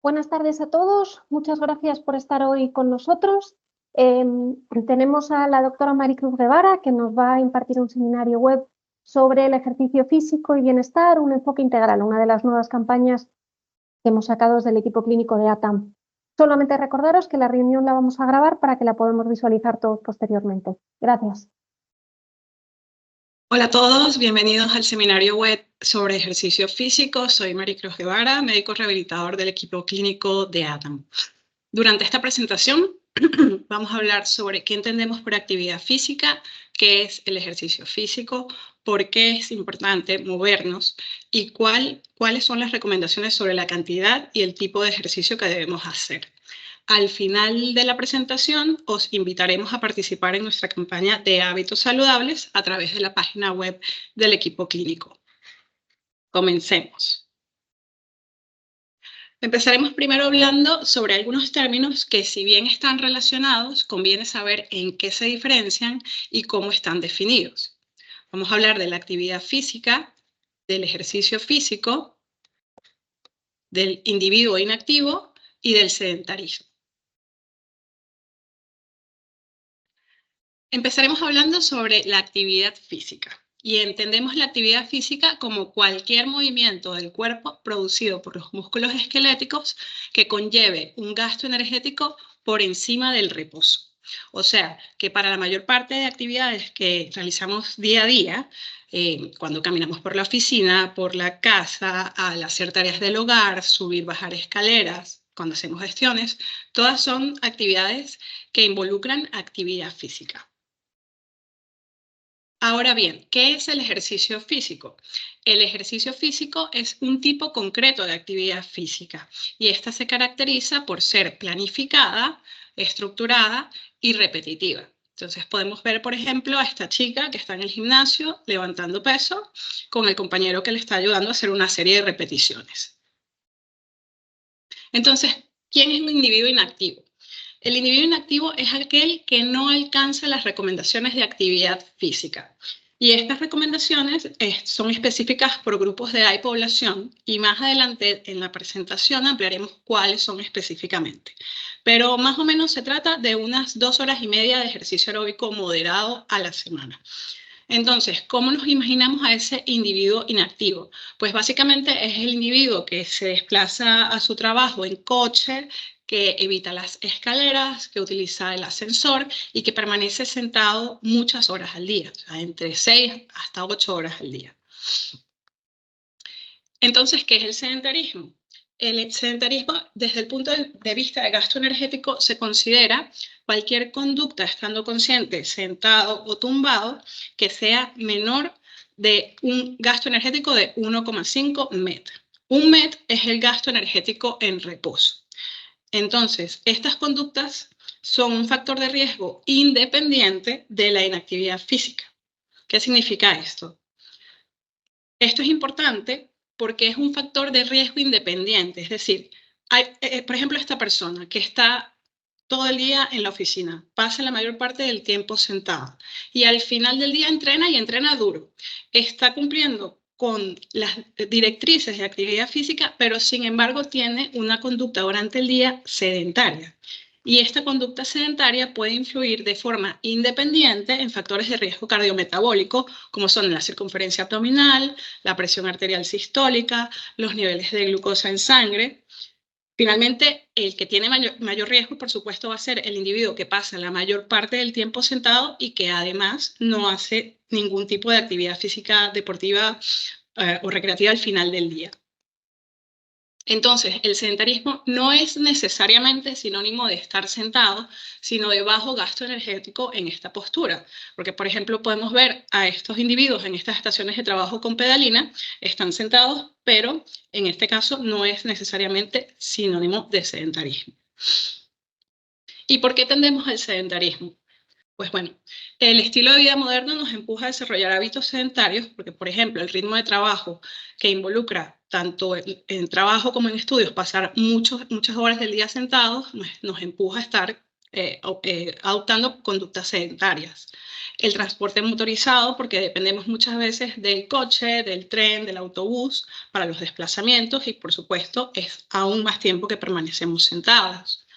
Buenas tardes a todos. Muchas gracias por estar hoy con nosotros. Tenemos a la doctora Maricruz Guevara, que nos va a impartir un seminario web sobre el ejercicio físico y bienestar, un enfoque integral, una de las nuevas campañas que hemos sacado desde el equipo clínico de ATAM. Solamente recordaros que la reunión la vamos a grabar para que la podamos visualizar todos posteriormente. Gracias. Hola a todos, bienvenidos al seminario web sobre ejercicio físico. Soy Maricruz Guevara, médico rehabilitador del equipo clínico de ATAM. Durante esta presentación vamos a hablar sobre qué entendemos por actividad física, qué es el ejercicio físico, por qué es importante movernos y cuáles son las recomendaciones sobre la cantidad y el tipo de ejercicio que debemos hacer. Al final de la presentación, os invitaremos a participar en nuestra campaña de hábitos saludables a través de la página web del equipo clínico. Comencemos. Empezaremos primero hablando sobre algunos términos que, si bien están relacionados, conviene saber en qué se diferencian y cómo están definidos. Vamos a hablar de la actividad física, del ejercicio físico, del individuo inactivo y del sedentarismo. Empezaremos hablando sobre la actividad física. Y entendemos la actividad física como cualquier movimiento del cuerpo producido por los músculos esqueléticos que conlleve un gasto energético por encima del reposo. O sea, que para la mayor parte de actividades que realizamos día a día, cuando caminamos por la oficina, por la casa, al hacer tareas del hogar, subir, bajar escaleras, cuando hacemos gestiones, todas son actividades que involucran actividad física. Ahora bien, ¿qué es el ejercicio físico? El ejercicio físico es un tipo concreto de actividad física y esta se caracteriza por ser planificada, estructurada y repetitiva. Entonces podemos ver, por ejemplo, a esta chica que está en el gimnasio levantando peso con el compañero que le está ayudando a hacer una serie de repeticiones. Entonces, ¿quién es un individuo inactivo? El individuo inactivo es aquel que no alcanza las recomendaciones de actividad física. Y estas recomendaciones son específicas por grupos de edad y población, y más adelante en la presentación ampliaremos cuáles son específicamente. Pero más o menos se trata de unas 2 horas y media de ejercicio aeróbico moderado a la semana. Entonces, ¿cómo nos imaginamos a ese individuo inactivo? Pues básicamente es el individuo que se desplaza a su trabajo en coche, que evita las escaleras, que utiliza el ascensor y que permanece sentado muchas horas al día, o sea, entre 6 hasta 8 horas al día. Entonces, ¿qué es el sedentarismo? El sedentarismo, desde el punto de vista de gasto energético, se considera cualquier conducta, estando consciente, sentado o tumbado, que sea menor de un gasto energético de 1,5 MET. Un MET es el gasto energético en reposo. Entonces, estas conductas son un factor de riesgo independiente de la inactividad física. ¿Qué significa esto? Esto es importante porque es un factor de riesgo independiente, es decir, por ejemplo, esta persona que está todo el día en la oficina, pasa la mayor parte del tiempo sentada y al final del día entrena y entrena duro. Está cumpliendo con las directrices de actividad física, pero sin embargo tiene una conducta durante el día sedentaria. Y esta conducta sedentaria puede influir de forma independiente en factores de riesgo cardiometabólico, como son la circunferencia abdominal, la presión arterial sistólica, los niveles de glucosa en sangre. Finalmente, el que tiene mayor riesgo, por supuesto, va a ser el individuo que pasa la mayor parte del tiempo sentado y que además no hace ningún tipo de actividad física deportiva o recreativa al final del día. Entonces, el sedentarismo no es necesariamente sinónimo de estar sentado, sino de bajo gasto energético en esta postura. Porque, por ejemplo, podemos ver a estos individuos en estas estaciones de trabajo con pedalina, están sentados, pero en este caso no es necesariamente sinónimo de sedentarismo. ¿Y por qué tendemos al sedentarismo? Pues bueno, el estilo de vida moderno nos empuja a desarrollar hábitos sedentarios porque, por ejemplo, el ritmo de trabajo que involucra tanto en trabajo como en estudios, pasar muchas horas del día sentados, nos empuja a estar adoptando conductas sedentarias. El transporte motorizado, porque dependemos muchas veces del coche, del tren, del autobús para los desplazamientos y, por supuesto, es aún más tiempo que permanecemos sentados.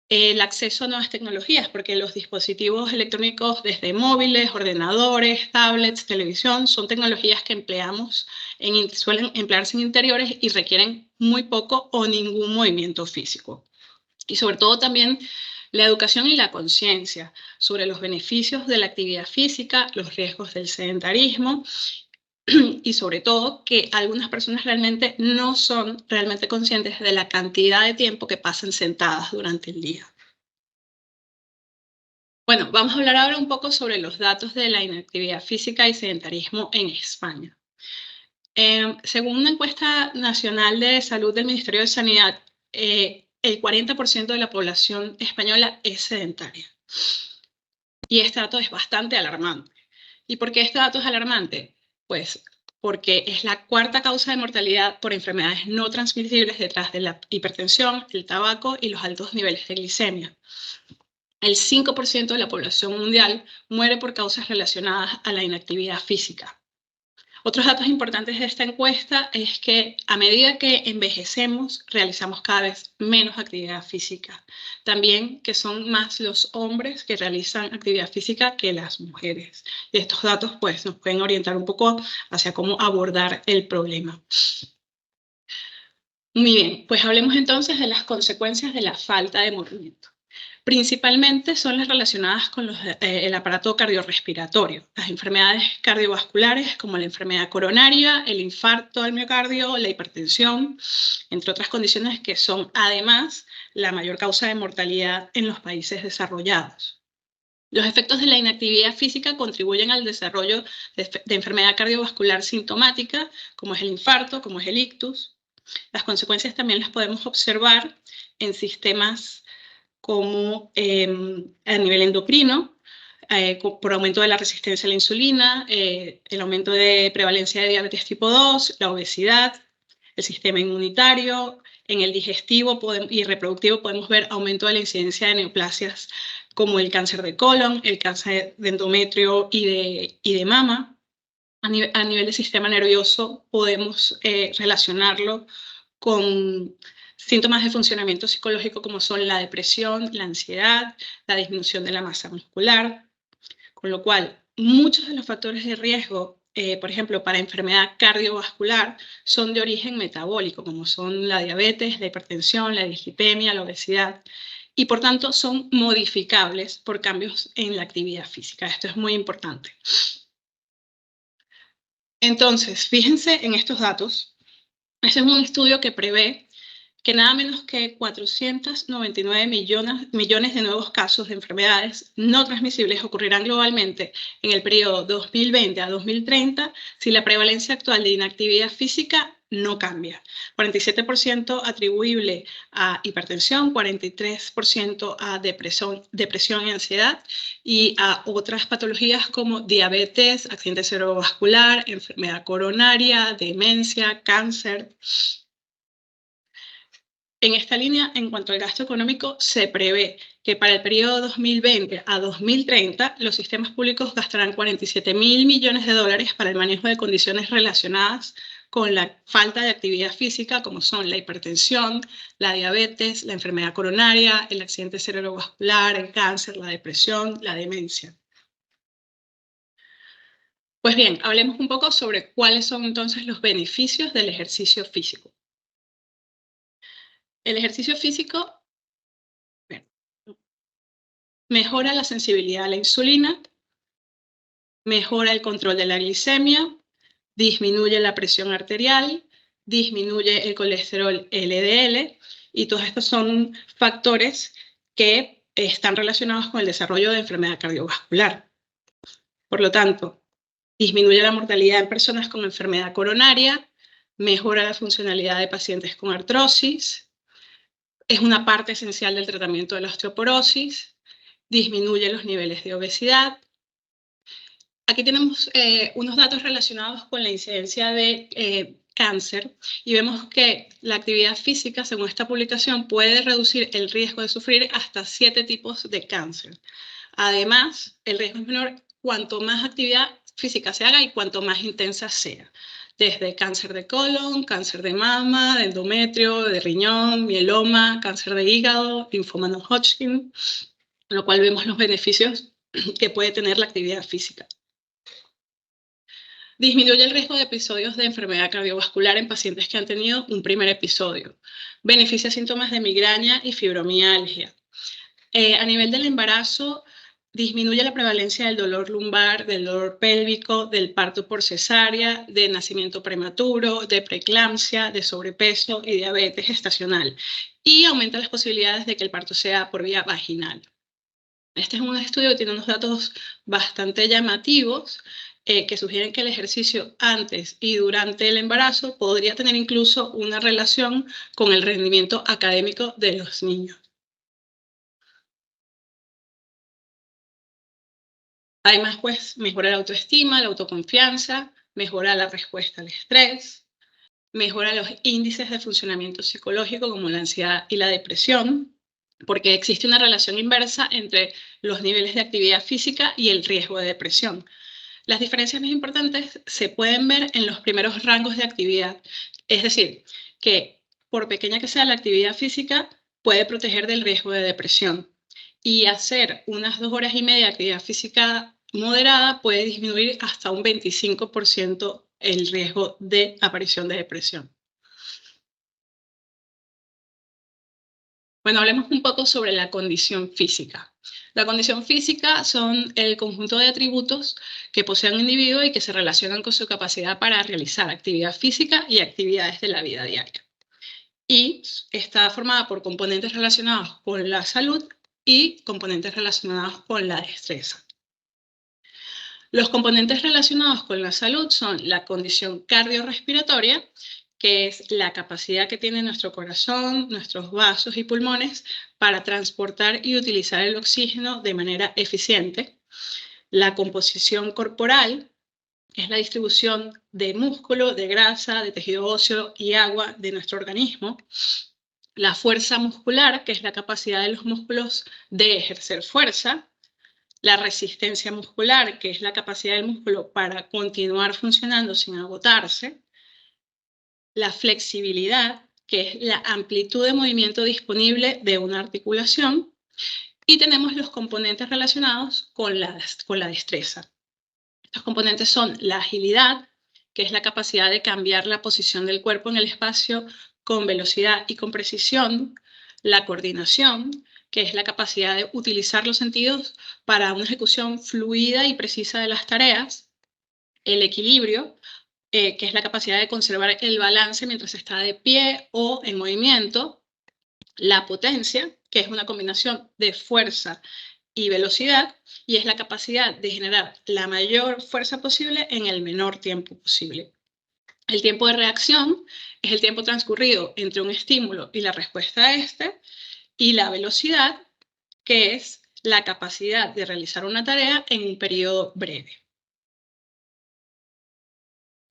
El acceso a nuevas tecnologías, porque los dispositivos electrónicos desde móviles, ordenadores, tablets, televisión, son tecnologías que suelen emplearse en interiores y requieren muy poco o ningún movimiento físico. Y sobre todo también la educación y la conciencia sobre los beneficios de la actividad física, los riesgos del sedentarismo y sobre todo que algunas personas realmente no son realmente conscientes de la cantidad de tiempo que pasan sentadas durante el día. Bueno, vamos a hablar ahora un poco sobre los datos de la inactividad física y sedentarismo en España. Según una encuesta nacional de salud del Ministerio de Sanidad, el 40% de la población española es sedentaria. Y este dato es bastante alarmante. ¿Y por qué este dato es alarmante? Pues porque es la cuarta causa de mortalidad por enfermedades no transmisibles detrás de la hipertensión, el tabaco y los altos niveles de glicemia. El 5% de la población mundial muere por causas relacionadas a la inactividad física. Otros datos importantes de esta encuesta es que a medida que envejecemos, realizamos cada vez menos actividad física. También que son más los hombres que realizan actividad física que las mujeres. Y estos datos pues, nos pueden orientar un poco hacia cómo abordar el problema. Muy bien, pues hablemos entonces de las consecuencias de la falta de movimiento. Principalmente son las relacionadas con el aparato cardiorrespiratorio, las enfermedades cardiovasculares como la enfermedad coronaria, el infarto al miocardio, la hipertensión, entre otras condiciones que son además la mayor causa de mortalidad en los países desarrollados. Los efectos de la inactividad física contribuyen al desarrollo de enfermedad cardiovascular sintomática, como es el infarto, como es el ictus. Las consecuencias también las podemos observar en sistemas como a nivel endocrino, por aumento de la resistencia a la insulina, el aumento de prevalencia de diabetes tipo 2, la obesidad, el sistema inmunitario, en el digestivo y reproductivo podemos ver aumento de la incidencia de neoplasias como el cáncer de colon, el cáncer de endometrio y de mama. A nivel del sistema nervioso podemos relacionarlo con síntomas de funcionamiento psicológico como son la depresión, la ansiedad, la disminución de la masa muscular, con lo cual muchos de los factores de riesgo, por ejemplo, para enfermedad cardiovascular, son de origen metabólico, como son la diabetes, la hipertensión, la dislipemia, la obesidad, y por tanto son modificables por cambios en la actividad física. Esto es muy importante. Entonces, fíjense en estos datos. Este es un estudio que prevé que nada menos que 499 millones de nuevos casos de enfermedades no transmisibles ocurrirán globalmente en el periodo 2020 a 2030 si la prevalencia actual de inactividad física no cambia. 47% atribuible a hipertensión, 43% a depresión y ansiedad y a otras patologías como diabetes, accidente cerebrovascular, enfermedad coronaria, demencia, cáncer. En esta línea, en cuanto al gasto económico, se prevé que para el periodo 2020 a 2030 los sistemas públicos gastarán 47.000 millones de dólares para el manejo de condiciones relacionadas con la falta de actividad física, como son la hipertensión, la diabetes, la enfermedad coronaria, el accidente cerebrovascular, el cáncer, la depresión, la demencia. Pues bien, hablemos un poco sobre cuáles son entonces los beneficios del ejercicio físico. El ejercicio físico mejora la sensibilidad a la insulina, mejora el control de la glicemia, disminuye la presión arterial, disminuye el colesterol LDL, y todos estos son factores que están relacionados con el desarrollo de enfermedad cardiovascular. Por lo tanto, disminuye la mortalidad en personas con enfermedad coronaria, mejora la funcionalidad de pacientes con artrosis, es una parte esencial del tratamiento de la osteoporosis, disminuye los niveles de obesidad. Aquí tenemos unos datos relacionados con la incidencia de cáncer y vemos que la actividad física, según esta publicación, puede reducir el riesgo de sufrir hasta 7 tipos de cáncer. Además, el riesgo es menor cuanto más actividad física se haga y cuanto más intensa sea. Desde cáncer de colon, cáncer de mama, de endometrio, de riñón, mieloma, cáncer de hígado, linfoma no Hodgkin, con lo cual vemos los beneficios que puede tener la actividad física. Disminuye el riesgo de episodios de enfermedad cardiovascular en pacientes que han tenido un primer episodio. Beneficia síntomas de migraña y fibromialgia. A nivel del embarazo, disminuye la prevalencia del dolor lumbar, del dolor pélvico, del parto por cesárea, de nacimiento prematuro, de preeclampsia, de sobrepeso y diabetes gestacional. Y aumenta las posibilidades de que el parto sea por vía vaginal. Este es un estudio que tiene unos datos bastante llamativos que sugieren que el ejercicio antes y durante el embarazo podría tener incluso una relación con el rendimiento académico de los niños. Además, pues, mejora la autoestima, la autoconfianza, mejora la respuesta al estrés, mejora los índices de funcionamiento psicológico como la ansiedad y la depresión, porque existe una relación inversa entre los niveles de actividad física y el riesgo de depresión. Las diferencias más importantes se pueden ver en los primeros rangos de actividad, es decir, que por pequeña que sea la actividad física, puede proteger del riesgo de depresión. Y hacer unas 2 horas y media de actividad física moderada puede disminuir hasta un 25% el riesgo de aparición de depresión. Bueno, hablemos un poco sobre la condición física. La condición física son el conjunto de atributos que posee un individuo y que se relacionan con su capacidad para realizar actividad física y actividades de la vida diaria. Y está formada por componentes relacionados con la salud y componentes relacionados con la destreza. Los componentes relacionados con la salud son la condición cardiorrespiratoria, que es la capacidad que tiene nuestro corazón, nuestros vasos y pulmones para transportar y utilizar el oxígeno de manera eficiente. La composición corporal, que es la distribución de músculo, de grasa, de tejido óseo y agua de nuestro organismo. La fuerza muscular, que es la capacidad de los músculos de ejercer fuerza. La resistencia muscular, que es la capacidad del músculo para continuar funcionando sin agotarse. La flexibilidad, que es la amplitud de movimiento disponible de una articulación. Y tenemos los componentes relacionados con la destreza. Estos componentes son la agilidad, que es la capacidad de cambiar la posición del cuerpo en el espacio con velocidad y con precisión. La coordinación, que es la capacidad de utilizar los sentidos para una ejecución fluida y precisa de las tareas. El equilibrio, que es la capacidad de conservar el balance mientras está de pie o en movimiento. La potencia, que es una combinación de fuerza y velocidad, y es la capacidad de generar la mayor fuerza posible en el menor tiempo posible. El tiempo de reacción es el tiempo transcurrido entre un estímulo y la respuesta a este, y la velocidad, que es la capacidad de realizar una tarea en un periodo breve.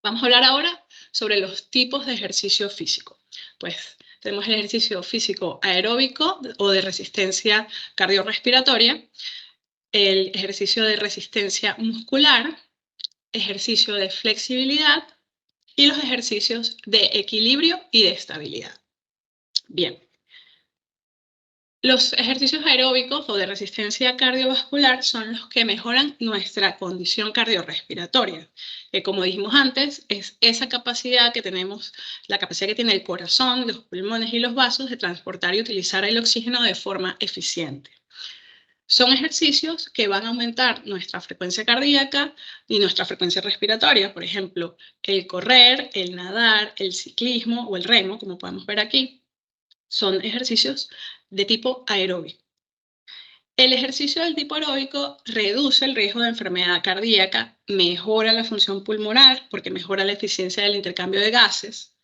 Vamos a hablar ahora sobre los tipos de ejercicio físico. Pues tenemos el ejercicio físico aeróbico o de resistencia cardiorrespiratoria, el ejercicio de resistencia muscular, ejercicio de flexibilidad y los ejercicios de equilibrio y de estabilidad. Bien. Los ejercicios aeróbicos o de resistencia cardiovascular son los que mejoran nuestra condición cardiorrespiratoria, que como dijimos antes, es esa capacidad que tenemos, la capacidad que tiene el corazón, los pulmones y los vasos de transportar y utilizar el oxígeno de forma eficiente. Son ejercicios que van a aumentar nuestra frecuencia cardíaca y nuestra frecuencia respiratoria. Por ejemplo, el correr, el nadar, el ciclismo o el remo, como podemos ver aquí, son ejercicios de tipo aeróbico. El ejercicio del tipo aeróbico reduce el riesgo de enfermedad cardíaca, mejora la función pulmonar porque mejora la eficiencia del intercambio de gases,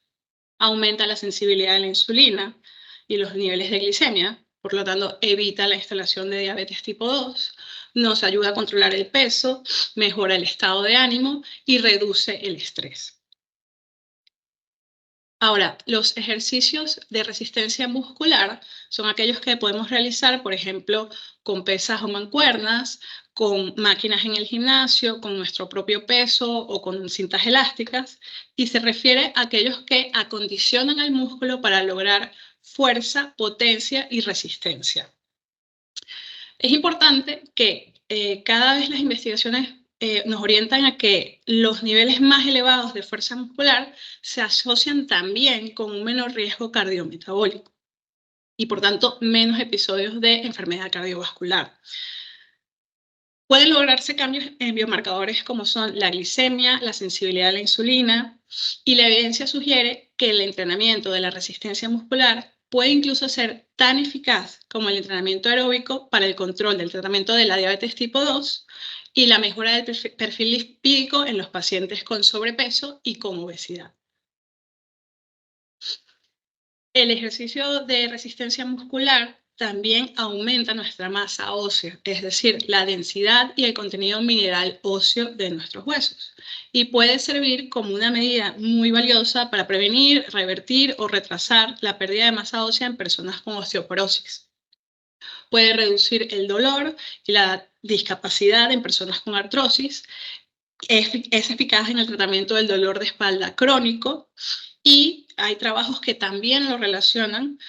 aumenta la sensibilidad a la insulina y los niveles de glicemia, por lo tanto evita la instalación de diabetes tipo 2, nos ayuda a controlar el peso, mejora el estado de ánimo y reduce el estrés. Ahora, los ejercicios de resistencia muscular son aquellos que podemos realizar, por ejemplo, con pesas o mancuernas, con máquinas en el gimnasio, con nuestro propio peso o con cintas elásticas, y se refiere a aquellos que acondicionan al músculo para lograr fuerza, potencia y resistencia. Es importante que cada vez las investigaciones nos orientan a que los niveles más elevados de fuerza muscular se asocian también con un menor riesgo cardiometabólico y por tanto menos episodios de enfermedad cardiovascular. Pueden lograrse cambios en biomarcadores como son la glicemia, la sensibilidad a la insulina, y la evidencia sugiere que el entrenamiento de la resistencia muscular puede incluso ser tan eficaz como el entrenamiento aeróbico para el control del tratamiento de la diabetes tipo 2 y la mejora del perfil lipídico en los pacientes con sobrepeso y con obesidad. El ejercicio de resistencia muscular también aumenta nuestra masa ósea, es decir, la densidad y el contenido mineral óseo de nuestros huesos, y puede servir como una medida muy valiosa para prevenir, revertir o retrasar la pérdida de masa ósea en personas con osteoporosis. Puede reducir el dolor y la discapacidad en personas con artrosis. Es eficaz en el tratamiento del dolor de espalda crónico y hay trabajos que también lo relacionan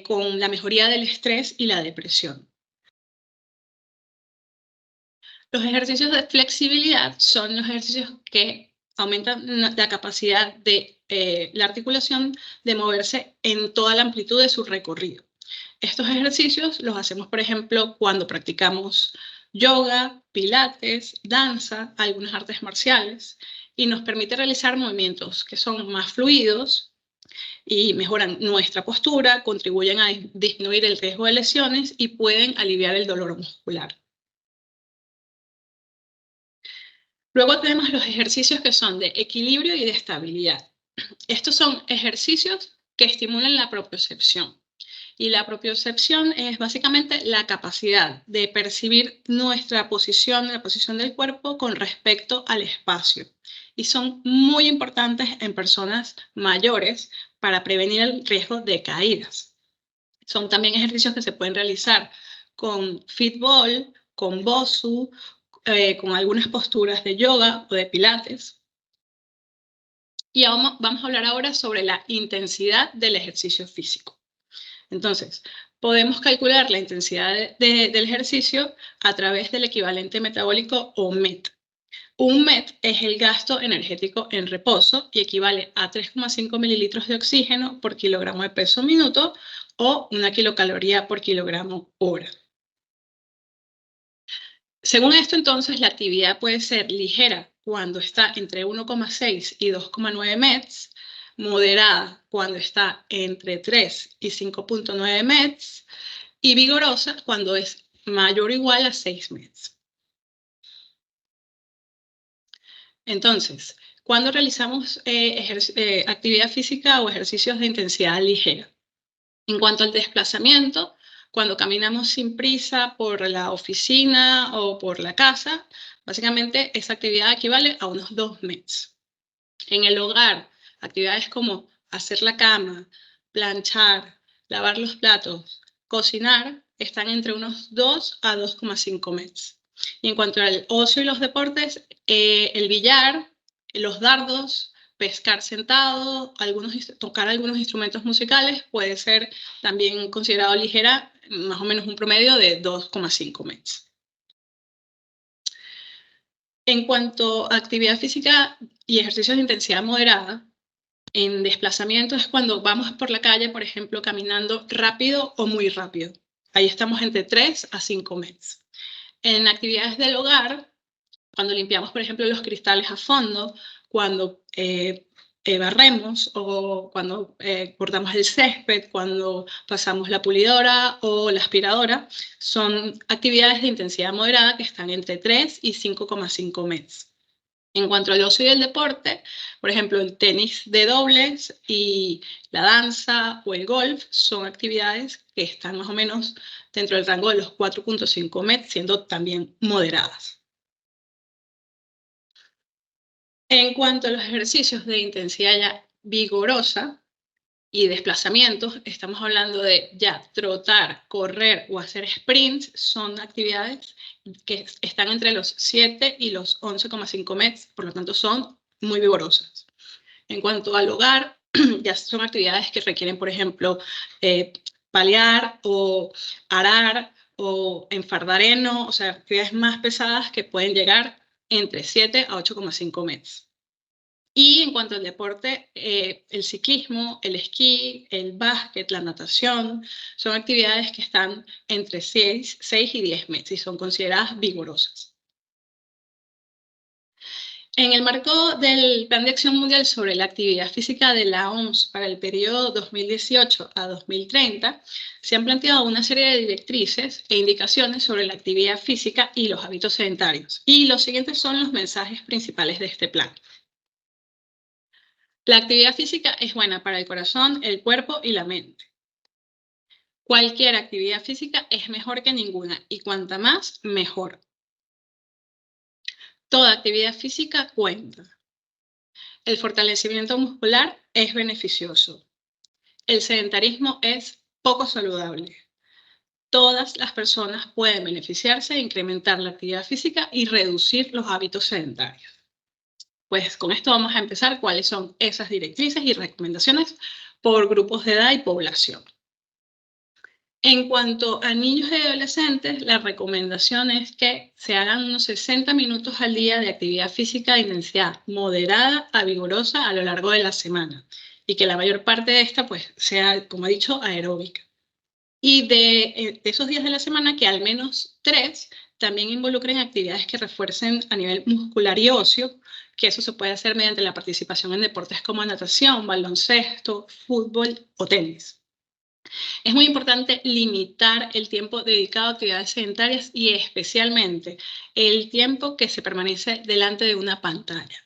con la mejoría del estrés y la depresión. Los ejercicios de flexibilidad son los ejercicios que aumentan la capacidad de la articulación de moverse en toda la amplitud de su recorrido. Estos ejercicios los hacemos, por ejemplo, cuando practicamos yoga, pilates, danza, algunas artes marciales, y nos permite realizar movimientos que son más fluidos y mejoran nuestra postura, contribuyen a disminuir el riesgo de lesiones y pueden aliviar el dolor muscular. Luego tenemos los ejercicios que son de equilibrio y de estabilidad. Estos son ejercicios que estimulan la propiocepción. Y la propiocepción es básicamente la capacidad de percibir nuestra posición, la posición del cuerpo con respecto al espacio. Y son muy importantes en personas mayores para prevenir el riesgo de caídas. Son también ejercicios que se pueden realizar con fitball, con bosu, con algunas posturas de yoga o de pilates. Y vamos a hablar ahora sobre la intensidad del ejercicio físico. Entonces, podemos calcular la intensidad del ejercicio a través del equivalente metabólico o MET. Un MET es el gasto energético en reposo y equivale a 3,5 mililitros de oxígeno por kilogramo de peso minuto o 1 kilocaloría por kilogramo hora. Según esto, entonces, la actividad puede ser ligera cuando está entre 1,6 y 2,9 METs, moderada cuando está entre 3 y 5,9 METs y vigorosa cuando es mayor o igual a 6 METs. Entonces, cuando realizamos actividad física o ejercicios de intensidad ligera. En cuanto al desplazamiento, cuando caminamos sin prisa por la oficina o por la casa, básicamente esa actividad equivale a unos 2 METs. En el hogar, actividades como hacer la cama, planchar, lavar los platos, cocinar, están entre unos 2 a 2,5 METs. Y en cuanto al ocio y los deportes, el billar, los dardos, pescar sentado, tocar algunos instrumentos musicales puede ser también considerado ligera, más o menos un promedio de 2,5 METs. En cuanto a actividad física y ejercicios de intensidad moderada, en desplazamiento es cuando vamos por la calle, por ejemplo, caminando rápido o muy rápido. Ahí estamos entre 3 a 5 METs. En actividades del hogar, cuando limpiamos, por ejemplo, los cristales a fondo, cuando barremos o cuando cortamos el césped, cuando pasamos la pulidora o la aspiradora, son actividades de intensidad moderada que están entre 3 y 5,5 METs. En cuanto al ocio y el deporte, por ejemplo, el tenis de dobles y la danza o el golf son actividades que están más o menos dentro del rango de los 4,5 METs, siendo también moderadas. En cuanto a los ejercicios de intensidad ya vigorosa, y desplazamientos, estamos hablando de ya trotar, correr o hacer sprints, son actividades que están entre los 7 y los 11,5 metros, por lo tanto son muy vigorosas. En cuanto al hogar, ya son actividades que requieren, por ejemplo, paliar o arar o enfardar heno, o sea, actividades más pesadas que pueden llegar entre 7 a 8,5 metros. Y en cuanto al deporte, el ciclismo, el esquí, el básquet, la natación, son actividades que están entre 6 y 10 metros y son consideradas vigorosas. En el marco del Plan de Acción Mundial sobre la Actividad Física de la OMS para el periodo 2018 a 2030, se han planteado una serie de directrices e indicaciones sobre la actividad física y los hábitos sedentarios. Y los siguientes son los mensajes principales de este plan. La actividad física es buena para el corazón, el cuerpo y la mente. Cualquier actividad física es mejor que ninguna y cuanta más, mejor. Toda actividad física cuenta. El fortalecimiento muscular es beneficioso. El sedentarismo es poco saludable. Todas las personas pueden beneficiarse de incrementar la actividad física y reducir los hábitos sedentarios. Pues con esto vamos a empezar cuáles son esas directrices y recomendaciones por grupos de edad y población. En cuanto a niños y adolescentes, la recomendación es que se hagan unos 60 minutos al día de actividad física de intensidad moderada a vigorosa a lo largo de la semana y que la mayor parte de esta pues sea, como he dicho, aeróbica. Y de esos días de la semana que al menos 3 también involucren actividades que refuercen a nivel muscular y óseo, que eso se puede hacer mediante la participación en deportes como natación, baloncesto, fútbol o tenis. Es muy importante limitar el tiempo dedicado a actividades sedentarias y especialmente el tiempo que se permanece delante de una pantalla.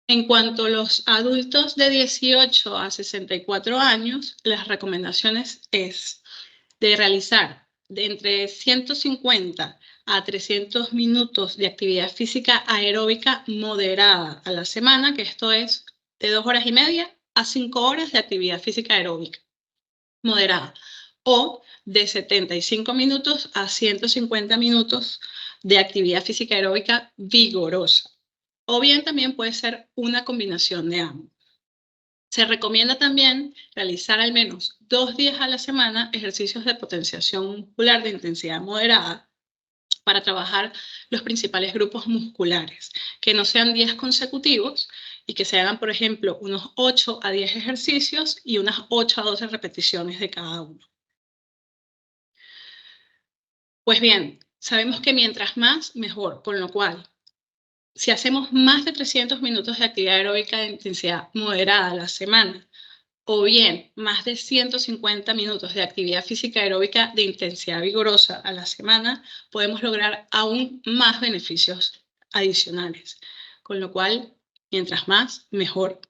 En cuanto a los adultos de 18 a 64 años, las recomendaciones es de realizar de entre 150 a 300 minutos de actividad física aeróbica moderada a la semana, que esto es de 2 horas y media a 5 horas de actividad física aeróbica moderada, o de 75 minutos a 150 minutos de actividad física aeróbica vigorosa. O bien también puede ser una combinación de ambos. Se recomienda también realizar al menos 2 días a la semana ejercicios de potenciación muscular de intensidad moderada para trabajar los principales grupos musculares, que no sean días consecutivos y que se hagan, por ejemplo, unos 8 a 10 ejercicios y unas 8 a 12 repeticiones de cada uno. Pues bien, sabemos que mientras más, mejor, con lo cual, si hacemos más de 300 minutos de actividad aeróbica de intensidad moderada a la semana, o bien más de 150 minutos de actividad física aeróbica de intensidad vigorosa a la semana, podemos lograr aún más beneficios adicionales. Con lo cual, mientras más, mejor.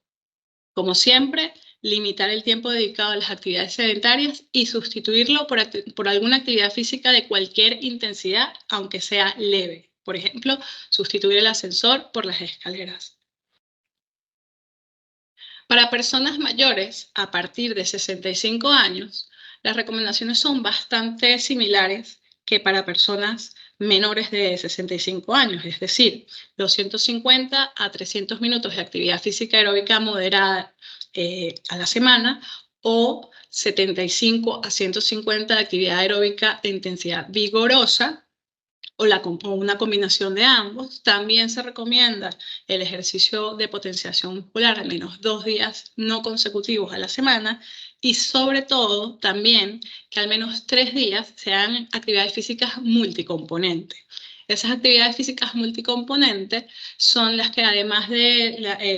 Como siempre, limitar el tiempo dedicado a las actividades sedentarias y sustituirlo por alguna actividad física de cualquier intensidad, aunque sea leve. Por ejemplo, sustituir el ascensor por las escaleras. Para personas mayores, a partir de 65 años, las recomendaciones son bastante similares que para personas menores de 65 años, es decir, los 150 a 300 minutos de actividad física aeróbica moderada a la semana o 75 a 150 de actividad aeróbica de intensidad vigorosa o una combinación de ambos. También se recomienda el ejercicio de potenciación muscular al menos 2 días no consecutivos a la semana y sobre todo también que al menos 3 días sean actividades físicas multicomponentes. Esas actividades físicas multicomponentes son las que además de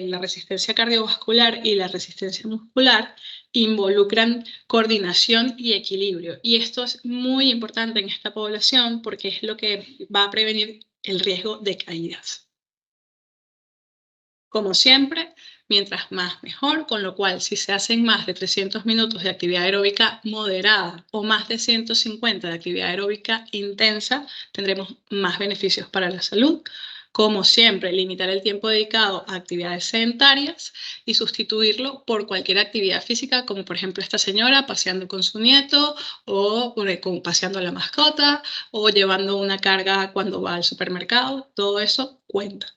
la resistencia cardiovascular y la resistencia muscular, involucran coordinación y equilibrio. Y esto es muy importante en esta población porque es lo que va a prevenir el riesgo de caídas. Como siempre, mientras más mejor, con lo cual si se hacen más de 300 minutos de actividad aeróbica moderada o más de 150 de actividad aeróbica intensa, tendremos más beneficios para la salud, Como siempre, limitar el tiempo dedicado a actividades sedentarias y sustituirlo por cualquier actividad física, como por ejemplo esta señora paseando con su nieto, o paseando a la mascota, o llevando una carga cuando va al supermercado. Todo eso cuenta.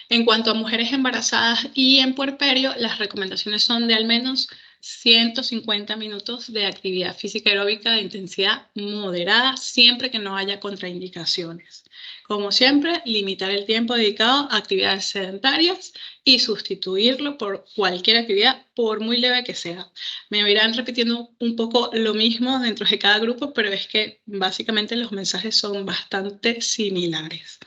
En cuanto a mujeres embarazadas y en puerperio, las recomendaciones son de al menos 150 minutos de actividad física aeróbica de intensidad moderada, siempre que no haya contraindicaciones. Como siempre, limitar el tiempo dedicado a actividades sedentarias y sustituirlo por cualquier actividad, por muy leve que sea. Me irán repitiendo un poco lo mismo dentro de cada grupo, pero es que básicamente los mensajes son bastante similares.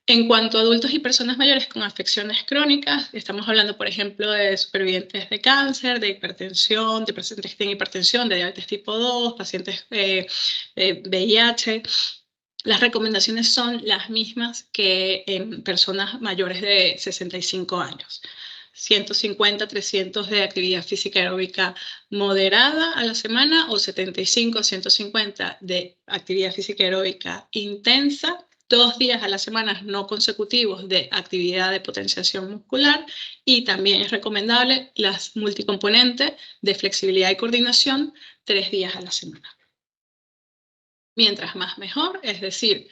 En cuanto a adultos y personas mayores con afecciones crónicas, estamos hablando, por ejemplo, de supervivientes de cáncer, de hipertensión, de pacientes que tienen hipertensión, de diabetes tipo 2, pacientes de VIH. Las recomendaciones son las mismas que en personas mayores de 65 años. 150, 300 de actividad física aeróbica moderada a la semana o 75, 150 de actividad física aeróbica intensa, 2 días a la semana no consecutivos de actividad de potenciación muscular, y también es recomendable las multicomponentes de flexibilidad y coordinación 3 días a la semana. Mientras más mejor, es decir,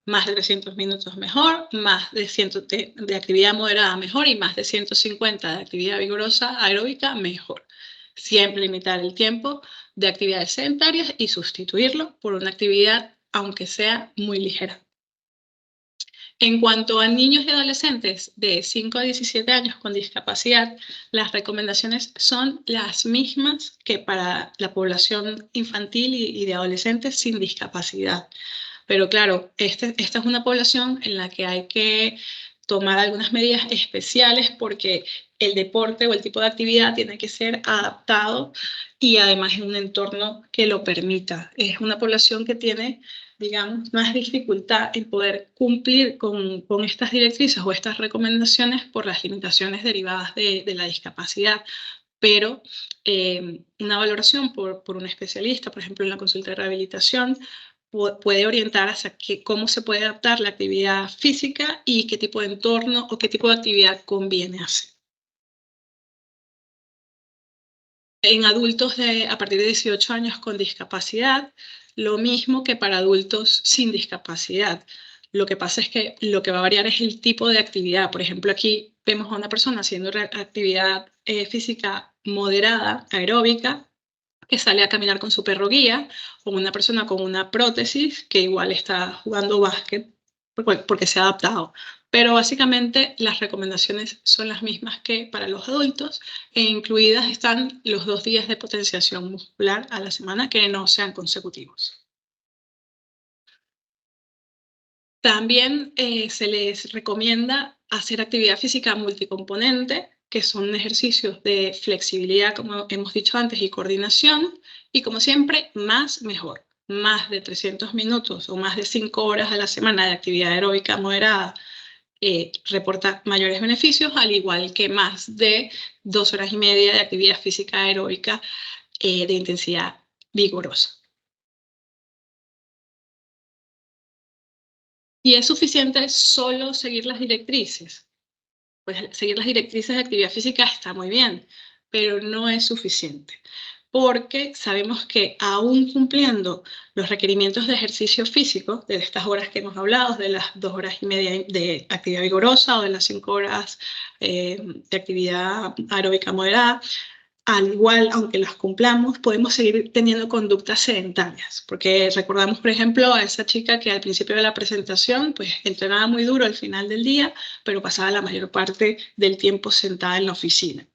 más de 300 minutos mejor, más de 100 de actividad moderada mejor y más de 150 de actividad vigorosa aeróbica mejor. Siempre limitar el tiempo de actividades sedentarias y sustituirlo por una actividad, aunque sea muy ligera. En cuanto a niños y adolescentes de 5 a 17 años con discapacidad, las recomendaciones son las mismas que para la población infantil y de adolescentes sin discapacidad. Pero claro, esta es una población en la que hay que tomar algunas medidas especiales porque el deporte o el tipo de actividad tiene que ser adaptado y además en un entorno que lo permita. Es una población que tiene, digamos, más dificultad en poder cumplir con estas directrices o estas recomendaciones por las limitaciones derivadas de la discapacidad. Pero una valoración por un especialista, por ejemplo en la consulta de rehabilitación, puede orientar hacia cómo se puede adaptar la actividad física y qué tipo de entorno o qué tipo de actividad conviene hacer. En adultos a partir de 18 años con discapacidad, lo mismo que para adultos sin discapacidad. Lo que pasa es que lo que va a variar es el tipo de actividad. Por ejemplo, aquí vemos a una persona haciendo actividad física moderada, aeróbica, que sale a caminar con su perro guía, o una persona con una prótesis que igual está jugando básquet porque se ha adaptado. Pero básicamente las recomendaciones son las mismas que para los adultos, e incluidas están los 2 días de potenciación muscular a la semana que no sean consecutivos. También se les recomienda hacer actividad física multicomponente, que son ejercicios de flexibilidad, como hemos dicho antes, y coordinación, y como siempre, más mejor. Más de 300 minutos o más de 5 horas a la semana de actividad aeróbica moderada reporta mayores beneficios, al igual que más de 2 horas y media de actividad física aeróbica de intensidad vigorosa. ¿Y es suficiente solo seguir las directrices? Pues seguir las directrices de actividad física está muy bien, pero no es suficiente, porque sabemos que aún cumpliendo los requerimientos de ejercicio físico, de estas horas que hemos hablado, de las 2 horas y media de actividad vigorosa o de las 5 horas de actividad aeróbica moderada, al igual, aunque las cumplamos, podemos seguir teniendo conductas sedentarias, porque recordamos, por ejemplo, a esa chica que al principio de la presentación pues entrenaba muy duro al final del día, pero pasaba la mayor parte del tiempo sentada en la oficina.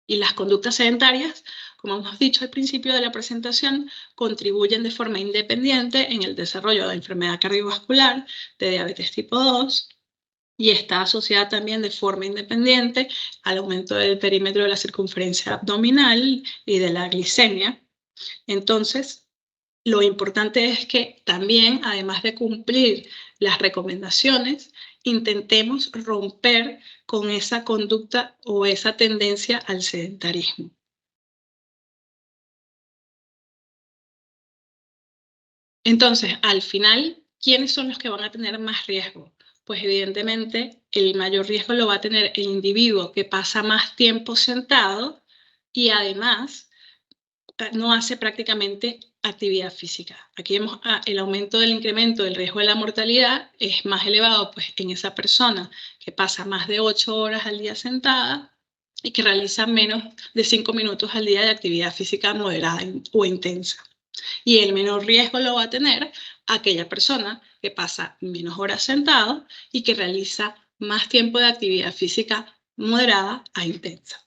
Y las conductas sedentarias, como hemos dicho al principio de la presentación, contribuyen de forma independiente en el desarrollo de enfermedad cardiovascular, de diabetes tipo 2, y está asociada también de forma independiente al aumento del perímetro de la circunferencia abdominal y de la glicemia. Entonces, lo importante es que también, además de cumplir las recomendaciones, intentemos romper con esa conducta o esa tendencia al sedentarismo. Entonces, al final, ¿quiénes son los que van a tener más riesgo? Pues evidentemente el mayor riesgo lo va a tener el individuo que pasa más tiempo sentado y además no hace prácticamente actividad física. Aquí vemos el aumento del incremento del riesgo de la mortalidad es más elevado pues, en esa persona que pasa más de 8 horas al día sentada y que realiza menos de 5 minutos al día de actividad física moderada o intensa. Y el menor riesgo lo va a tener aquella persona que pasa menos horas sentado y que realiza más tiempo de actividad física moderada a intensa.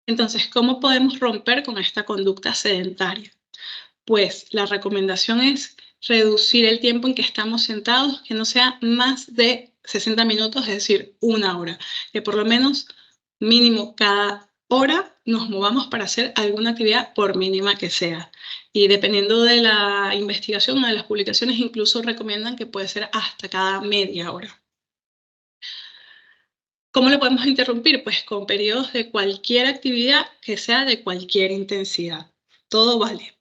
Entonces, ¿cómo podemos romper con esta conducta sedentaria? Pues la recomendación es reducir el tiempo en que estamos sentados, que no sea más de 60 minutos, es decir, 1 hora, que por lo menos mínimo cada hora nos movamos para hacer alguna actividad, por mínima que sea. Y dependiendo de la investigación o de las publicaciones, incluso recomiendan que puede ser hasta cada media hora. ¿Cómo lo podemos interrumpir? Pues con periodos de cualquier actividad que sea de cualquier intensidad. Todo vale.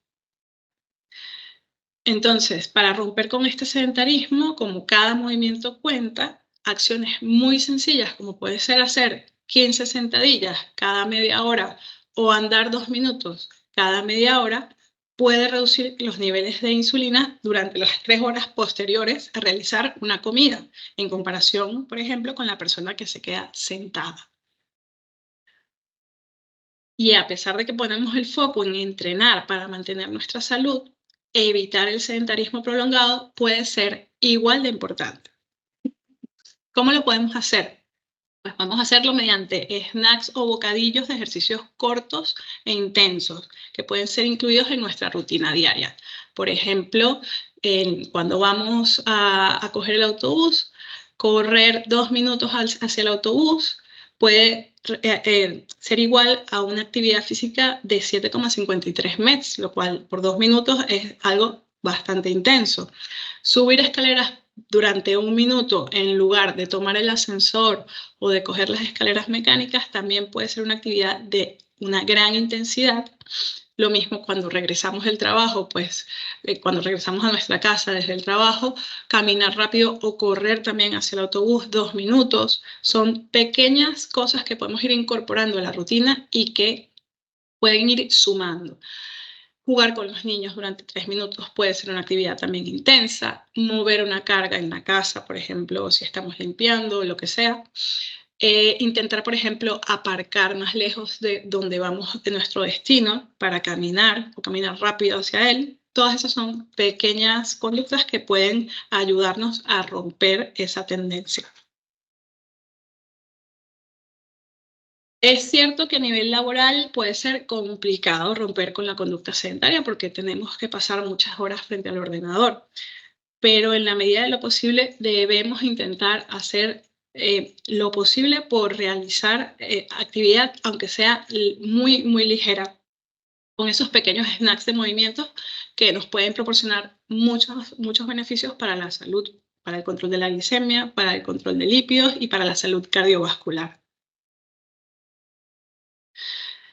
Entonces, para romper con este sedentarismo, como cada movimiento cuenta, acciones muy sencillas como puede ser hacer 15 sentadillas cada media hora o andar 2 minutos cada media hora, puede reducir los niveles de insulina durante las 3 horas posteriores a realizar una comida, en comparación, por ejemplo, con la persona que se queda sentada. Y a pesar de que ponemos el foco en entrenar para mantener nuestra salud, evitar el sedentarismo prolongado puede ser igual de importante. ¿Cómo lo podemos hacer? Pues vamos a hacerlo mediante snacks o bocadillos de ejercicios cortos e intensos que pueden ser incluidos en nuestra rutina diaria. Por ejemplo, cuando vamos a coger el autobús, correr 2 minutos hacia el autobús puede ser igual a una actividad física de 7,53 METs, lo cual por 2 minutos es algo bastante intenso. Subir escaleras durante 1 minuto en lugar de tomar el ascensor o de coger las escaleras mecánicas también puede ser una actividad de una gran intensidad. Lo mismo cuando regresamos del trabajo, pues cuando regresamos a nuestra casa desde el trabajo, caminar rápido o correr también hacia el autobús 2 minutos. Son pequeñas cosas que podemos ir incorporando a la rutina y que pueden ir sumando. Jugar con los niños durante 3 minutos puede ser una actividad también intensa. Mover una carga en la casa, por ejemplo, si estamos limpiando, lo que sea. Intentar, por ejemplo, aparcar más lejos de donde vamos de nuestro destino para caminar o caminar rápido hacia él. Todas esas son pequeñas conductas que pueden ayudarnos a romper esa tendencia. Es cierto que a nivel laboral puede ser complicado romper con la conducta sedentaria porque tenemos que pasar muchas horas frente al ordenador, pero en la medida de lo posible debemos intentar hacer lo posible por realizar actividad, aunque sea muy, muy ligera, con esos pequeños snacks de movimientos que nos pueden proporcionar muchos beneficios para la salud, para el control de la glicemia, para el control de lípidos y para la salud cardiovascular.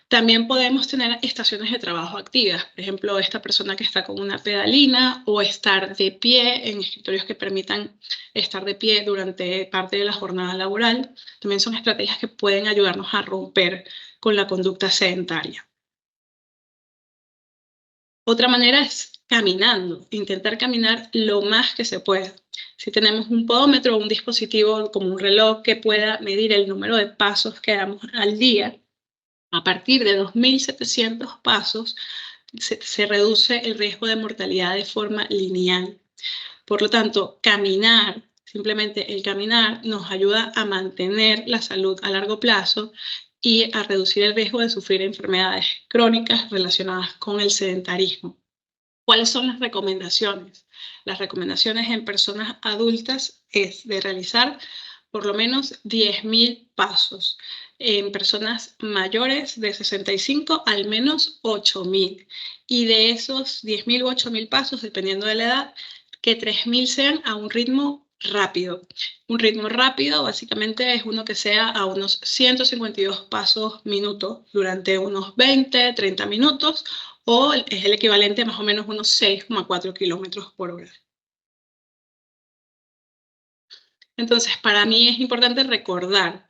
También podemos tener estaciones de trabajo activas, por ejemplo, esta persona que está con una pedalina o estar de pie en escritorios que permitan estar de pie durante parte de la jornada laboral. También son estrategias que pueden ayudarnos a romper con la conducta sedentaria. Otra manera es caminando, intentar caminar lo más que se pueda. Si tenemos un podómetro o un dispositivo como un reloj que pueda medir el número de pasos que damos al día, a partir de 2.700 pasos se reduce el riesgo de mortalidad de forma lineal. Por lo tanto, caminar, simplemente el caminar, nos ayuda a mantener la salud a largo plazo y a reducir el riesgo de sufrir enfermedades crónicas relacionadas con el sedentarismo. ¿Cuáles son las recomendaciones? Las recomendaciones en personas adultas es de realizar por lo menos 10.000 pasos. En personas mayores de 65, al menos 8.000. Y de esos 10.000 u 8.000 pasos, dependiendo de la edad, que 3.000 sean a un ritmo rápido. Un ritmo rápido básicamente es uno que sea a unos 152 pasos minuto durante unos 20, 30 minutos o es el equivalente a más o menos unos 6,4 kilómetros por hora. Entonces, para mí es importante recordar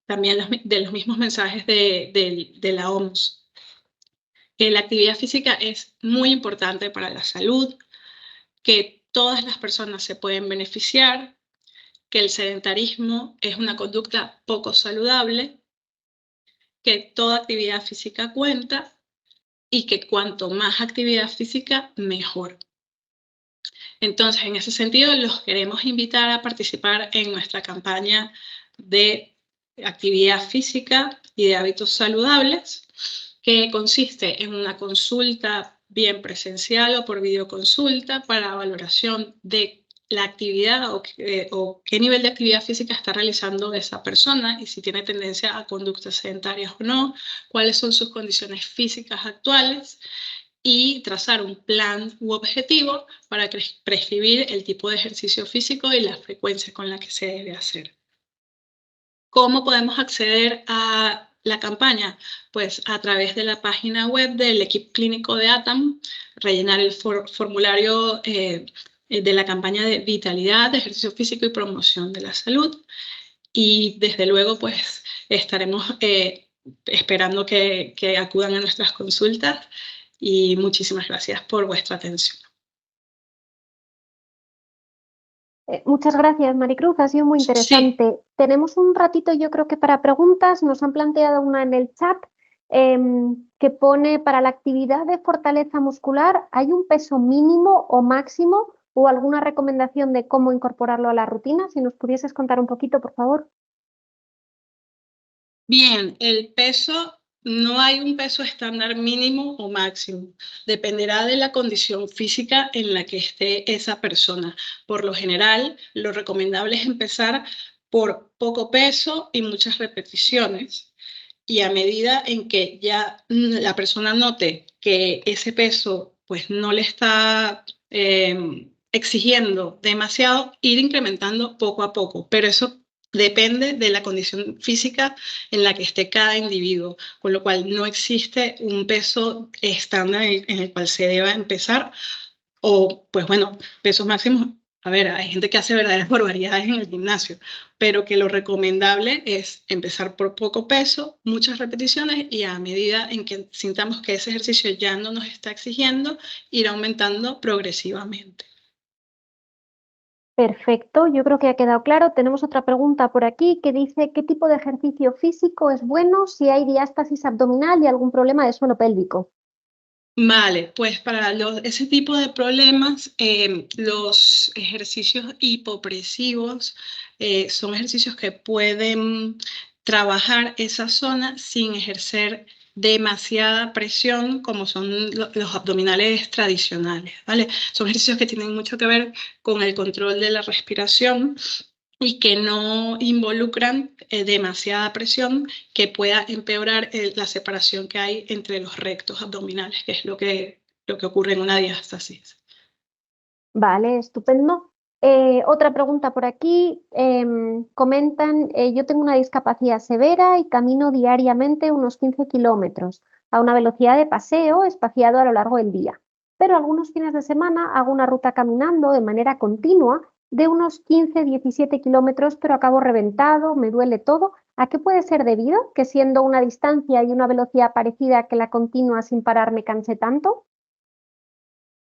también de los mismos mensajes de la OMS, que la actividad física es muy importante para la salud, que todas las personas se pueden beneficiar, que el sedentarismo es una conducta poco saludable, que toda actividad física cuenta y que cuanto más actividad física, mejor. Entonces, en ese sentido, los queremos invitar a participar en nuestra campaña de actividad física y de hábitos saludables, que consiste en una consulta bien presencial o por videoconsulta para valoración de la actividad o qué nivel de actividad física está realizando esa persona y si tiene tendencia a conductas sedentarias o no, cuáles son sus condiciones físicas actuales y trazar un plan u objetivo para prescribir el tipo de ejercicio físico y la frecuencia con la que se debe hacer. ¿Cómo podemos acceder a la campaña? Pues a través de la página web del equipo clínico de ATAM, rellenar el formulario de la campaña de vitalidad, de ejercicio físico y promoción de la salud. Y desde luego, pues estaremos esperando que acudan a nuestras consultas y muchísimas gracias por vuestra atención. Muchas gracias, Maricruz, ha sido muy interesante. Sí. Tenemos un ratito, yo creo que para preguntas. Nos han planteado una en el chat que pone: para la actividad de fortaleza muscular, ¿hay un peso mínimo o máximo o alguna recomendación de cómo incorporarlo a la rutina? Si nos pudieses contar un poquito, por favor. Bien, el peso, no hay un peso estándar mínimo o máximo. Dependerá de la condición física en la que esté esa persona. Por lo general, lo recomendable es empezar por poco peso y muchas repeticiones. Y a medida en que ya la persona note que ese peso pues no le está exigiendo demasiado, ir incrementando poco a poco. Pero eso depende de la condición física en la que esté cada individuo, con lo cual no existe un peso estándar en el cual se deba empezar, o pues bueno, pesos máximos. A ver, hay gente que hace verdaderas barbaridades en el gimnasio, pero que lo recomendable es empezar por poco peso, muchas repeticiones y a medida en que sintamos que ese ejercicio ya no nos está exigiendo, ir aumentando progresivamente. Perfecto, yo creo que ha quedado claro. Tenemos otra pregunta por aquí que dice: ¿qué tipo de ejercicio físico es bueno si hay diástasis abdominal y algún problema de suelo pélvico? Vale, pues para ese tipo de problemas, los ejercicios hipopresivos son ejercicios que pueden trabajar esa zona sin ejercer demasiada presión, como son los abdominales tradicionales, ¿vale? Son ejercicios que tienen mucho que ver con el control de la respiración y que no involucran demasiada presión que pueda empeorar la separación que hay entre los rectos abdominales, que es lo que ocurre en una diástasis. Vale, estupendo. Otra pregunta por aquí. Comentan: yo tengo una discapacidad severa y camino diariamente unos 15 kilómetros a una velocidad de paseo espaciado a lo largo del día. Pero algunos fines de semana hago una ruta caminando de manera continua de unos 15-17 kilómetros, pero acabo reventado, me duele todo. ¿A qué puede ser debido que, siendo una distancia y una velocidad parecida, que la continua sin parar me canse tanto?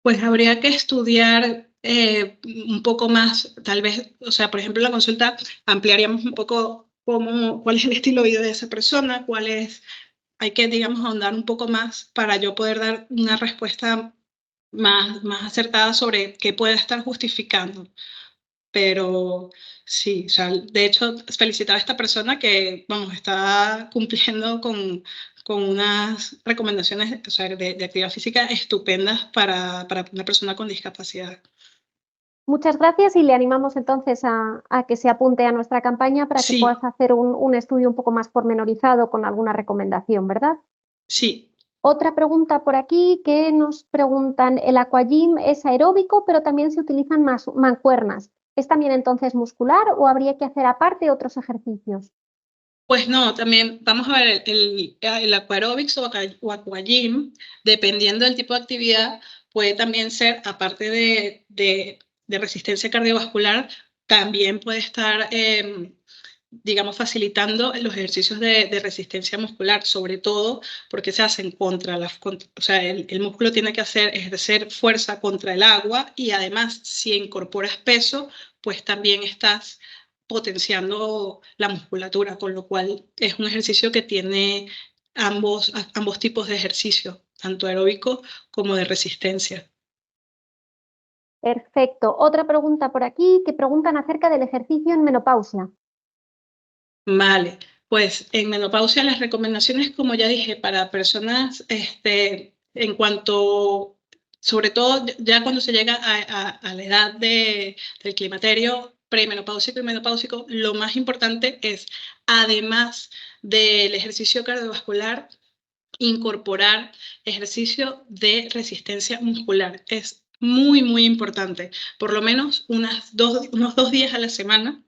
Pues habría que estudiar un poco más, tal vez, o sea, por ejemplo, en la consulta ampliaríamos un poco cuál es el estilo de vida de esa persona, hay que, digamos, ahondar un poco más para yo poder dar una respuesta más acertada sobre qué puede estar justificando. Pero sí, o sea, de hecho, felicitar a esta persona que, vamos, está cumpliendo con unas recomendaciones, o sea, de actividad física estupendas para una persona con discapacidad. Muchas gracias y le animamos entonces a que se apunte a nuestra campaña para que Sí, puedas hacer un estudio un poco más pormenorizado con alguna recomendación, ¿verdad? sí. Otra pregunta por aquí que nos preguntan: el aquagym es aeróbico, pero también se utilizan mancuernas. ¿Es también entonces muscular o habría que hacer aparte otros ejercicios? Pues no, también vamos a ver el aquarobics o aquagym, dependiendo del tipo de actividad, puede también ser, aparte de resistencia cardiovascular, también puede estar, digamos, facilitando los ejercicios de resistencia muscular, sobre todo porque se hacen o sea, el músculo tiene que ejercer fuerza contra el agua y además si incorporas peso, pues también estás potenciando la musculatura, con lo cual es un ejercicio que tiene ambos tipos de ejercicio, tanto aeróbico como de resistencia. Perfecto. Otra pregunta por aquí que preguntan acerca del ejercicio en menopausia. Vale, pues en menopausia las recomendaciones, como ya dije, para personas, en cuanto, sobre todo ya cuando se llega a la edad del climaterio premenopáusico y menopáusico, lo más importante es, además del ejercicio cardiovascular, incorporar ejercicio de resistencia muscular. Es muy, muy importante, por lo menos unos 2 días a la semana.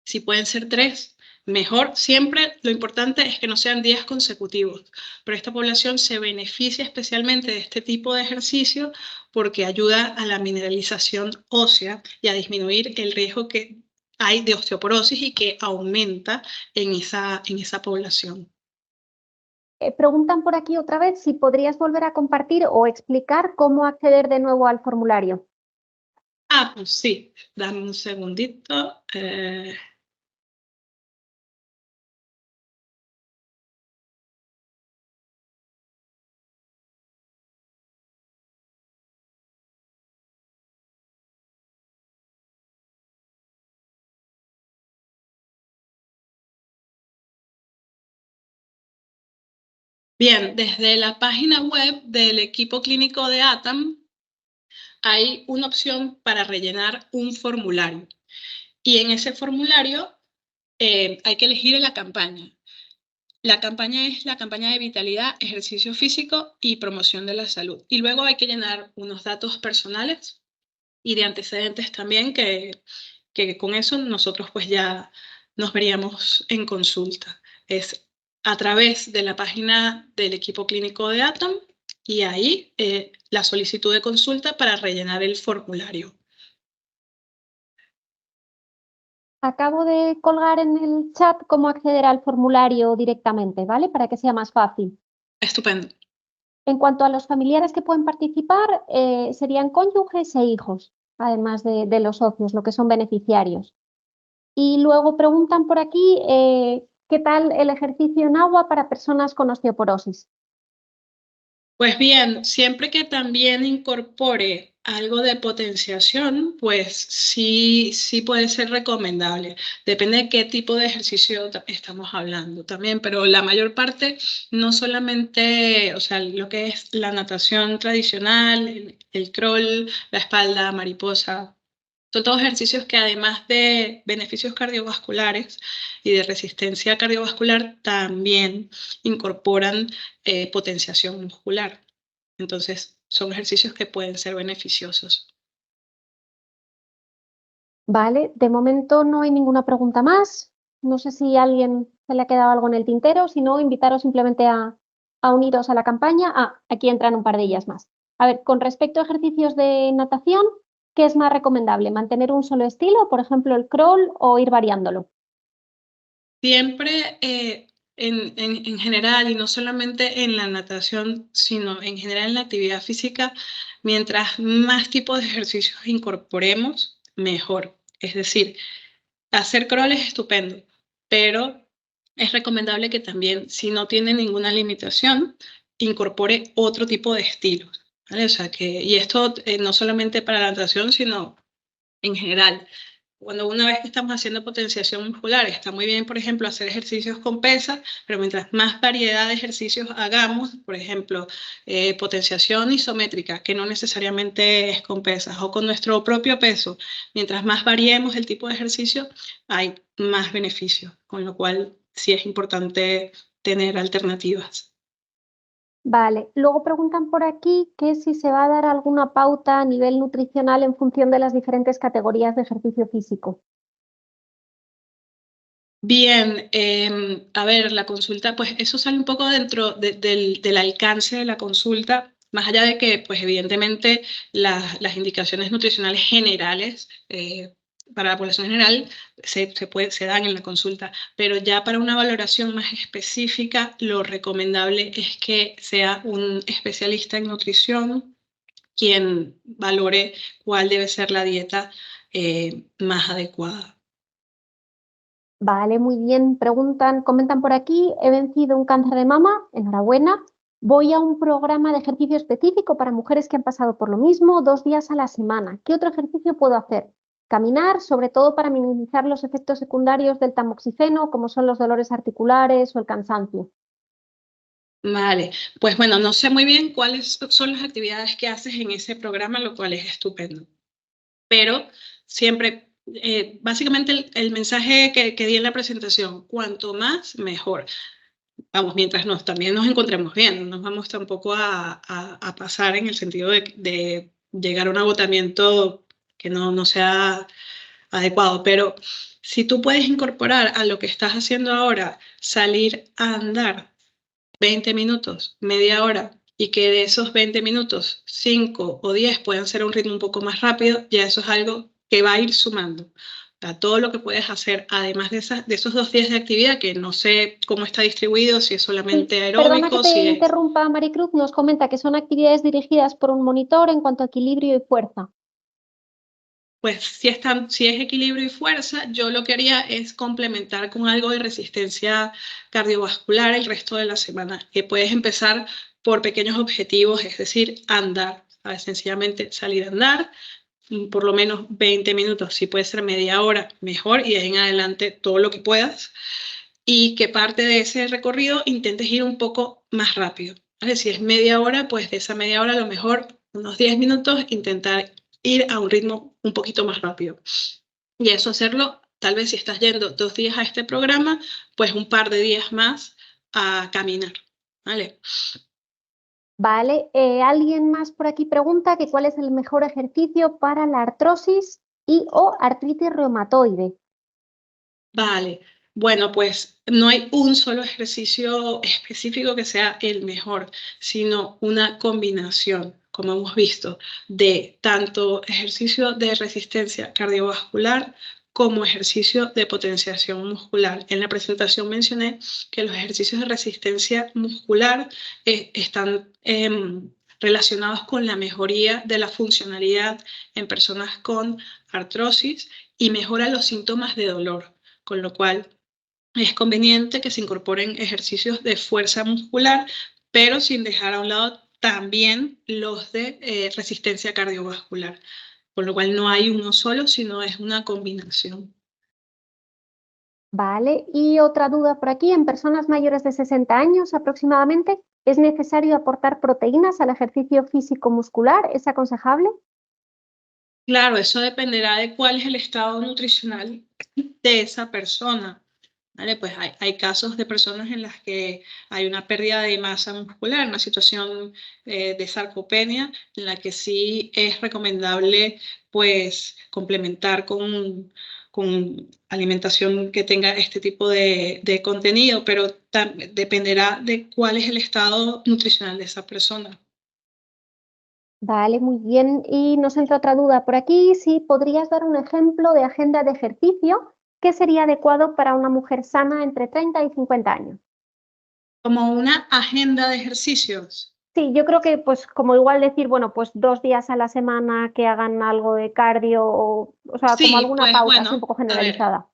Si pueden ser 3, mejor. Siempre lo importante es que no sean días consecutivos, pero esta población se beneficia especialmente de este tipo de ejercicio porque ayuda a la mineralización ósea y a disminuir el riesgo que hay de osteoporosis y que aumenta en esa población. Preguntan por aquí otra vez si podrías volver a compartir o explicar cómo acceder de nuevo al formulario. Pues sí, dame un segundito. Bien, desde la página web del equipo clínico de ATAM hay una opción para rellenar un formulario. Y en ese formulario hay que elegir la campaña. La campaña es la campaña de vitalidad, ejercicio físico y promoción de la salud. Y luego hay que llenar unos datos personales y de antecedentes también, que con eso nosotros pues ya nos veríamos en consulta. Es a través de la página del equipo clínico de ATAM y ahí la solicitud de consulta para rellenar el formulario. Acabo de colgar en el chat cómo acceder al formulario directamente, ¿vale? Para que sea más fácil. Estupendo. En cuanto a los familiares que pueden participar, serían cónyuges e hijos, además de los socios, lo que son beneficiarios. Y luego preguntan por aquí, ¿qué tal el ejercicio en agua para personas con osteoporosis? Pues bien, siempre que también incorpore algo de potenciación, pues sí puede ser recomendable. Depende de qué tipo de ejercicio estamos hablando también, pero la mayor parte, no solamente, o sea, lo que es la natación tradicional, el crawl, la espalda, mariposa, son todos ejercicios que además de beneficios cardiovasculares y de resistencia cardiovascular, también incorporan potenciación muscular. Entonces, son ejercicios que pueden ser beneficiosos. Vale, de momento no hay ninguna pregunta más. No sé si a alguien se le ha quedado algo en el tintero, si no, invitaros simplemente a uniros a la campaña. Aquí entran un par de ellas más. A ver, con respecto a ejercicios de natación, ¿qué es más recomendable? ¿Mantener un solo estilo, por ejemplo, el crawl, o ir variándolo? Siempre en general, y no solamente en la natación, sino en general en la actividad física, mientras más tipos de ejercicios incorporemos, mejor. Es decir, hacer crawl es estupendo, pero es recomendable que también, si no tiene ninguna limitación, incorpore otro tipo de estilos, ¿vale? O sea y esto no solamente para la natación, sino en general. Cuando una vez que estamos haciendo potenciación muscular, está muy bien, por ejemplo, hacer ejercicios con pesas, pero mientras más variedad de ejercicios hagamos, por ejemplo, potenciación isométrica, que no necesariamente es con pesas, o con nuestro propio peso, mientras más variemos el tipo de ejercicio, hay más beneficios, con lo cual sí es importante tener alternativas. Vale, luego preguntan por aquí que si se va a dar alguna pauta a nivel nutricional en función de las diferentes categorías de ejercicio físico. Bien, a ver, la consulta, pues eso sale un poco dentro del alcance de la consulta, más allá de que, pues evidentemente, las indicaciones nutricionales generales para la población general se dan en la consulta, pero ya para una valoración más específica, lo recomendable es que sea un especialista en nutrición quien valore cuál debe ser la dieta más adecuada. Vale, muy bien. Comentan por aquí, he vencido un cáncer de mama, enhorabuena. Voy a un programa de ejercicio específico para mujeres que han pasado por lo mismo, 2 días a la semana. ¿Qué otro ejercicio puedo hacer? Caminar, sobre todo para minimizar los efectos secundarios del tamoxifeno, como son los dolores articulares o el cansancio. Vale, pues bueno, no sé muy bien cuáles son las actividades que haces en ese programa, lo cual es estupendo. Pero siempre, básicamente el mensaje que di en la presentación, cuanto más, mejor. Vamos, mientras también nos encontremos bien, no nos vamos tampoco a pasar en el sentido de llegar a un agotamiento que no sea adecuado, pero si tú puedes incorporar a lo que estás haciendo ahora, salir a andar 20 minutos, media hora, y que de esos 20 minutos, 5 o 10 puedan ser a un ritmo un poco más rápido, ya eso es algo que va a ir sumando. A todo lo que puedes hacer, además de esos 2 días de actividad, que no sé cómo está distribuido, si es solamente Perdona que aeróbico, te si es... interrumpa, Maricruz, nos comenta que son actividades dirigidas por un monitor en cuanto a equilibrio y fuerza. Pues si es equilibrio y fuerza, yo lo que haría es complementar con algo de resistencia cardiovascular el resto de la semana, que puedes empezar por pequeños objetivos, es decir, andar, ¿sabes? Sencillamente salir a andar, por lo menos 20 minutos, si puede ser media hora, mejor, y de ahí en adelante todo lo que puedas, y que parte de ese recorrido intentes ir un poco más rápido. ¿Vale? Si es media hora, pues de esa media hora a lo mejor unos 10 minutos intentar ir a un ritmo un poquito más rápido. Y eso hacerlo, tal vez si estás yendo 2 días a este programa, pues un par de días más a caminar. ¿Vale? Vale, alguien más por aquí pregunta que cuál es el mejor ejercicio para la artrosis y o artritis reumatoide. Vale, bueno, pues no hay un solo ejercicio específico que sea el mejor, sino una combinación, como hemos visto, de tanto ejercicio de resistencia cardiovascular como ejercicio de potenciación muscular. En la presentación mencioné que los ejercicios de resistencia muscular están relacionados con la mejoría de la funcionalidad en personas con artrosis y mejora los síntomas de dolor, con lo cual es conveniente que se incorporen ejercicios de fuerza muscular, pero sin dejar a un lado también los de resistencia cardiovascular, con lo cual no hay uno solo, sino es una combinación. Vale, y otra duda por aquí, en personas mayores de 60 años aproximadamente, ¿es necesario aportar proteínas al ejercicio físico muscular? ¿Es aconsejable? Claro, eso dependerá de cuál es el estado nutricional de esa persona. ¿Vale? Pues hay casos de personas en las que hay una pérdida de masa muscular, una situación de sarcopenia, en la que sí es recomendable pues complementar con alimentación que tenga este tipo de contenido, pero dependerá de cuál es el estado nutricional de esa persona. Vale, muy bien. Y nos entra otra duda por aquí, si podrías dar un ejemplo de agenda de ejercicio que sería adecuado para una mujer sana entre 30 y 50 años. Como una agenda de ejercicios. Sí, yo creo que pues como igual decir, bueno, pues 2 días a la semana que hagan algo de cardio o sea, como Sí, alguna pues pauta así un bueno, poco a ver. generalizada.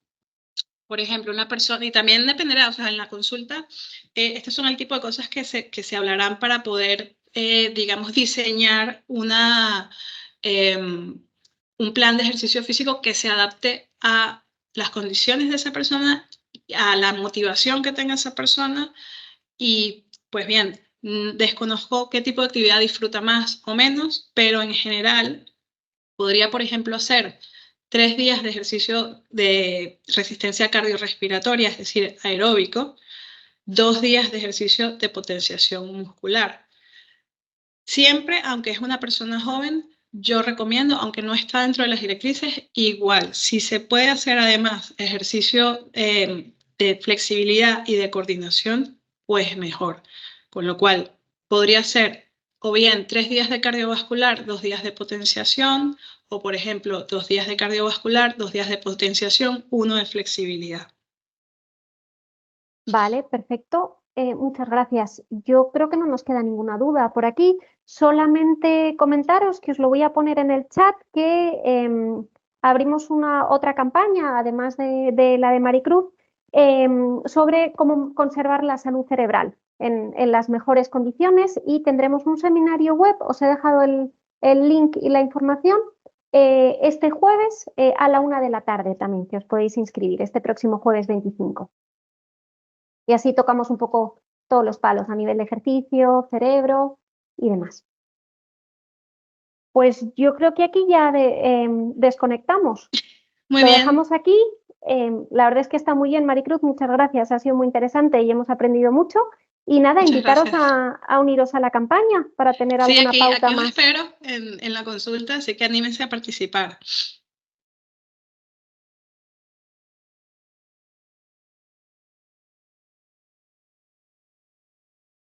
Por ejemplo, una persona, y también dependerá, o sea, en la consulta, estos son el tipo de cosas que se hablarán para poder, digamos, diseñar un plan de ejercicio físico que se adapte a las condiciones de esa persona, a la motivación que tenga esa persona y, pues bien, desconozco qué tipo de actividad disfruta más o menos, pero en general podría, por ejemplo, hacer 3 días de ejercicio de resistencia cardiorrespiratoria, es decir, aeróbico, 2 días de ejercicio de potenciación muscular. Siempre, aunque es una persona joven, yo recomiendo, aunque no está dentro de las directrices, igual, si se puede hacer además ejercicio de flexibilidad y de coordinación, pues mejor. Con lo cual, podría ser o bien 3 días de cardiovascular, 2 días de potenciación, o por ejemplo, 2 días de cardiovascular, 2 días de potenciación, 1 de flexibilidad. Vale, perfecto. Muchas gracias. Yo creo que no nos queda ninguna duda por aquí. Solamente comentaros que os lo voy a poner en el chat que abrimos otra campaña, además de la de Maricruz, sobre cómo conservar la salud cerebral en las mejores condiciones y tendremos un seminario web. Os he dejado el link y la información este jueves a la 1 de la tarde también, que os podéis inscribir este próximo jueves 25. Y así tocamos un poco todos los palos a nivel de ejercicio, cerebro y demás. Pues yo creo que aquí ya desconectamos. Muy Lo bien. dejamos aquí. La verdad es que está muy bien, Maricruz. Muchas gracias. Ha sido muy interesante y hemos aprendido mucho. Y nada, Muchas invitaros gracias. a uniros a la campaña para tener Sí, alguna pauta aquí os más. espero en la consulta, así que anímense a participar.